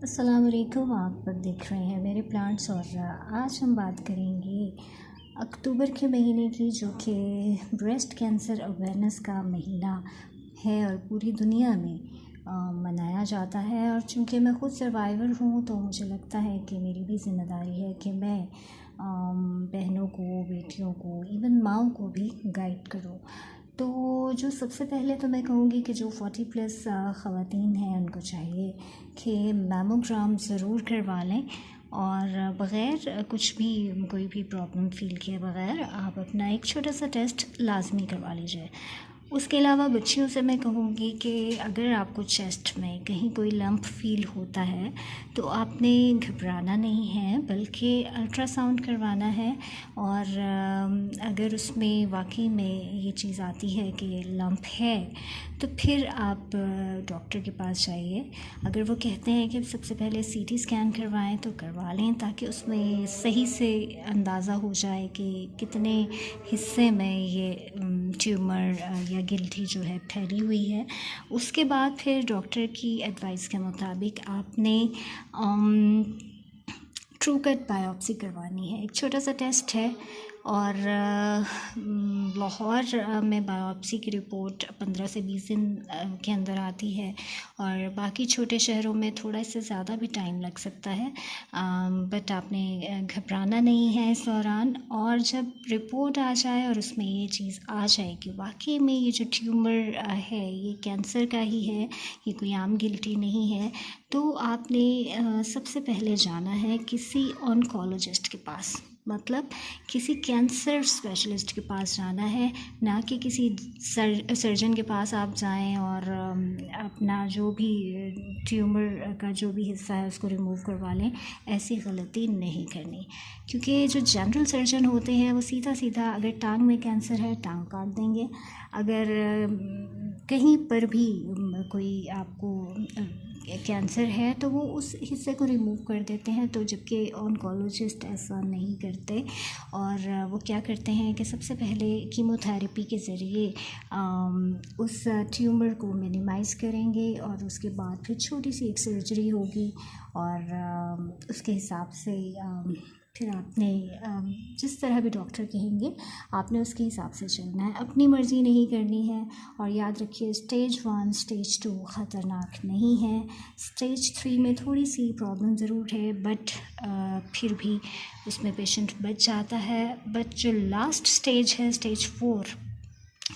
अस्सलाम वालेकुम। आप देख रहे हैं मेरे प्लांट्स और आज हम बात करेंगे अक्टूबर के महीने की, जो कि ब्रेस्ट कैंसर अवेयरनेस का महीना है और पूरी दुनिया में मनाया जाता है। और चूँकि मैं ख़ुद सर्वाइवर हूँ तो मुझे लगता है कि मेरी भी ज़िम्मेदारी है कि मैं बहनों को, बेटियों को, इवन माँओं को भी गाइड करूँ। तो जो सबसे पहले तो मैं कहूँगी कि जो 40 प्लस ख़वातीन हैं उनको चाहिए कि मैमोग्राम ज़रूर करवा लें और बग़ैर कुछ भी, कोई भी प्रॉब्लम फ़ील किए बग़ैर आप अपना एक छोटा सा टेस्ट लाज़मी करवा लीजिए। उसके अलावा बच्चियों से मैं कहूँगी कि अगर आपको चेस्ट में कहीं कोई लंप फ़ील होता है तो आपने घबराना नहीं है, बल्कि अल्ट्रासाउंड करवाना है। और अगर उसमें वाकई में ये चीज़ आती है कि लंप है तो फिर आप डॉक्टर के पास जाइए। अगर वो कहते हैं कि सबसे पहले सीटी स्कैन करवाएं तो करवा लें, ताकि उसमें सही से अंदाज़ा हो जाए कि कितने हिस्से में ये ट्यूमर या गिल्टी जो है फैली हुई है। उसके बाद फिर डॉक्टर की एडवाइस के मुताबिक आपने ट्रू कट बायोप्सी करवानी है। एक छोटा सा टेस्ट है और लाहौर में बायोप्सी की रिपोर्ट 15 से 20 दिन के अंदर आती है और बाकी छोटे शहरों में थोड़ा इससे ज़्यादा भी टाइम लग सकता है। बट आपने घबराना नहीं है इस दौरान। और जब रिपोर्ट आ जाए और उसमें ये चीज़ आ जाए कि वाकई में ये जो ट्यूमर है ये कैंसर का ही है, ये कोई आम गिल्टी नहीं है, तो आपने सबसे पहले जाना है किसी ऑन्कोलॉजिस्ट के पास, मतलब किसी कैंसर स्पेशलिस्ट के पास जाना है, ना कि किसी सर्जन के पास आप जाएं और अपना जो भी ट्यूमर का जो भी हिस्सा है उसको रिमूव करवा लें। ऐसी गलती नहीं करनी, क्योंकि जो जनरल सर्जन होते हैं वो सीधा सीधा अगर टांग में कैंसर है टांग काट देंगे, अगर कहीं पर भी कोई आपको कैंसर है तो वो उस हिस्से को रिमूव कर देते हैं। तो जबकि ऑन्कोलॉजिस्ट ऐसा नहीं करते और वो क्या करते हैं कि सबसे पहले कीमोथेरेपी के ज़रिए उस ट्यूमर को मिनिमाइज़ करेंगे और उसके बाद फिर छोटी सी एक सर्जरी होगी और उसके हिसाब से फिर आपने जिस तरह भी डॉक्टर कहेंगे आपने उसके हिसाब से चलना है, अपनी मर्ज़ी नहीं करनी है। और याद रखिए, स्टेज 1 स्टेज 2 ख़तरनाक नहीं है, स्टेज 3 में थोड़ी सी प्रॉब्लम ज़रूर है, बट फिर भी उसमें पेशेंट बच जाता है। बट जो लास्ट स्टेज है स्टेज 4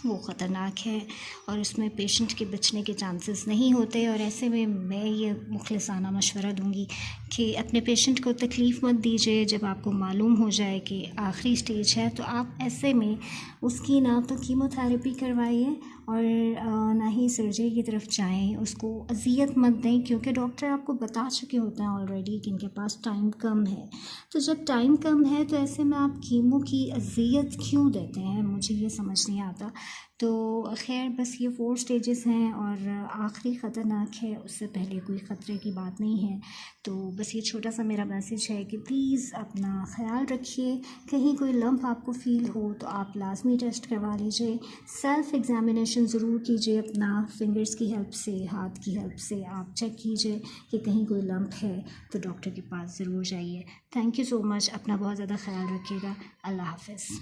वो ख़तरनाक है और उसमें पेशेंट के बचने के चांसेस नहीं होते। और ऐसे में मैं ये मुखलिसाना मशवरा दूंगी कि अपने पेशेंट को तकलीफ़ मत दीजिए। जब आपको मालूम हो जाए कि आखिरी स्टेज है तो आप ऐसे में उसकी ना तो कीमोथेरेपी करवाइए और ना ही सर्जरी की तरफ जाएं। उसको अज़ियत मत दें, क्योंकि डॉक्टर आपको बता चुके होते हैं ऑलरेडी कि इनके पास टाइम कम है। तो जब टाइम कम है तो ऐसे में आप कीमो की अज़ियत क्यों देते हैं, मुझे ये समझ नहीं आता। तो खैर बस ये 4 स्टेजेस हैं और आखिरी ख़तरनाक है, उससे पहले कोई ख़तरे की बात नहीं है। तो बस ये छोटा सा मेरा मैसेज है कि प्लीज़ अपना ख़याल रखिए। कहीं कोई लंप आपको फ़ील हो तो आप लाजमी टेस्ट करवा लीजिए। सेल्फ़ एग्ज़ामिनेशन ज़रूर कीजिए, अपना फिंगर्स की हेल्प से, हाथ की हेल्प से आप चेक कीजिए कि कहीं कोई लंप है तो डॉक्टर के पास ज़रूर जाइए। Thank you so much. अपना बहुत ज़्यादा ख़याल रखिएगा। अल्लाह हाफ़िज़।